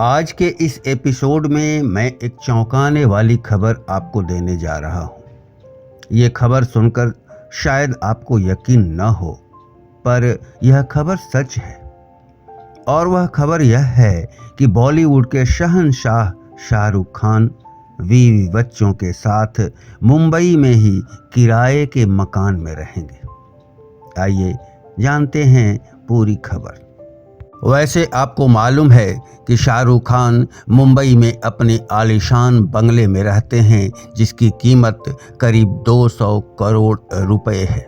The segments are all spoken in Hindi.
आज के इस एपिसोड में मैं एक चौंकाने वाली खबर आपको देने जा रहा हूँ। ये खबर सुनकर शायद आपको यकीन न हो, पर यह खबर सच है। और वह खबर यह है कि बॉलीवुड के शहंशाह शाहरुख खान 20 बच्चों के साथ मुंबई में ही किराए के मकान में रहेंगे। आइए जानते हैं पूरी खबर। वैसे आपको मालूम है कि शाहरुख खान मुंबई में अपने आलीशान बंगले में रहते हैं, जिसकी कीमत करीब 200 करोड़ रुपए है।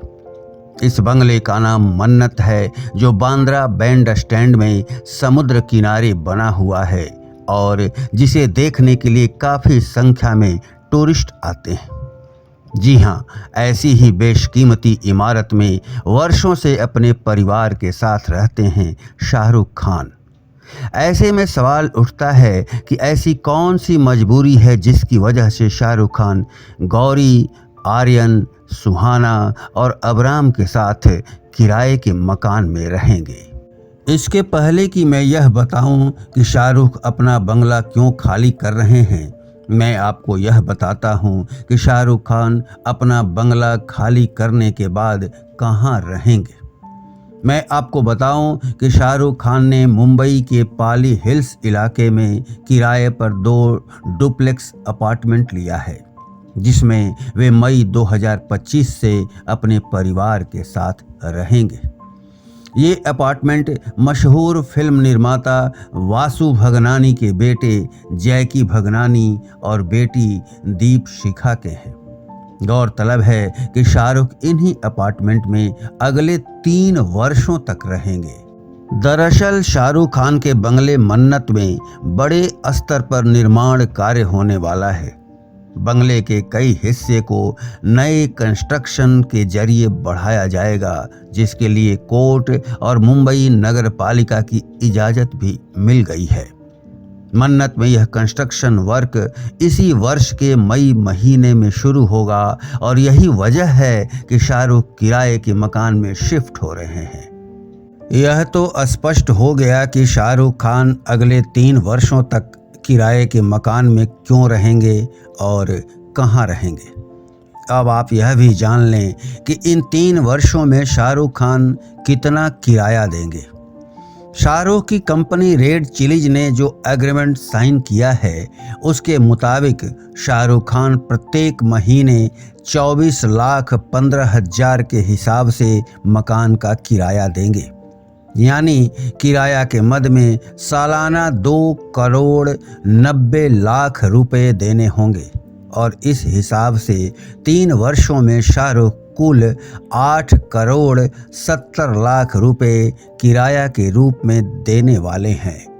इस बंगले का नाम मन्नत है, जो बांद्रा बैंड स्टैंड में समुद्र किनारे बना हुआ है और जिसे देखने के लिए काफ़ी संख्या में टूरिस्ट आते हैं। जी हाँ, ऐसी ही बेशकीमती इमारत में वर्षों से अपने परिवार के साथ रहते हैं शाहरुख खान। ऐसे में सवाल उठता है कि ऐसी कौन सी मजबूरी है जिसकी वजह से शाहरुख खान गौरी, आर्यन, सुहाना और अबराम के साथ किराए के मकान में रहेंगे। इसके पहले कि मैं यह बताऊं कि शाहरुख अपना बंगला क्यों खाली कर रहे हैं, मैं आपको यह बताता हूं कि शाहरुख खान अपना बंगला खाली करने के बाद कहां रहेंगे। मैं आपको बताऊं कि शाहरुख खान ने मुंबई के पाली हिल्स इलाके में किराए पर 2 डुप्लेक्स अपार्टमेंट लिया है, जिसमें वे मई 2025 से अपने परिवार के साथ रहेंगे। ये अपार्टमेंट मशहूर फिल्म निर्माता वासु भगनानी के बेटे जैकी भगनानी और बेटी दीप शिखा के हैं। गौरतलब है कि शाहरुख इन्हीं अपार्टमेंट में अगले 3 वर्षों तक रहेंगे। दरअसल शाहरुख खान के बंगले मन्नत में बड़े स्तर पर निर्माण कार्य होने वाला है। बंगले के कई हिस्से को नए कंस्ट्रक्शन के जरिए बढ़ाया जाएगा, जिसके लिए कोर्ट और मुंबई नगर पालिका की इजाज़त भी मिल गई है। मन्नत में यह कंस्ट्रक्शन वर्क इसी वर्ष के मई महीने में शुरू होगा और यही वजह है कि शाहरुख किराए के मकान में शिफ्ट हो रहे हैं। यह तो स्पष्ट हो गया कि शाहरुख खान अगले 3 वर्षों तक किराए के मकान में क्यों रहेंगे और कहां रहेंगे। अब आप यह भी जान लें कि इन 3 वर्षों में शाहरुख खान कितना किराया देंगे। शाहरुख की कंपनी रेड चिलीज ने जो एग्रीमेंट साइन किया है, उसके मुताबिक शाहरुख खान प्रत्येक महीने 24,15,000 के हिसाब से मकान का किराया देंगे। यानी किराया के मद में सालाना 2,90,00,000 रुपए देने होंगे और इस हिसाब से 3 वर्षों में शाहरुख कुल 8,70,00,000 रुपए किराया के रूप में देने वाले हैं।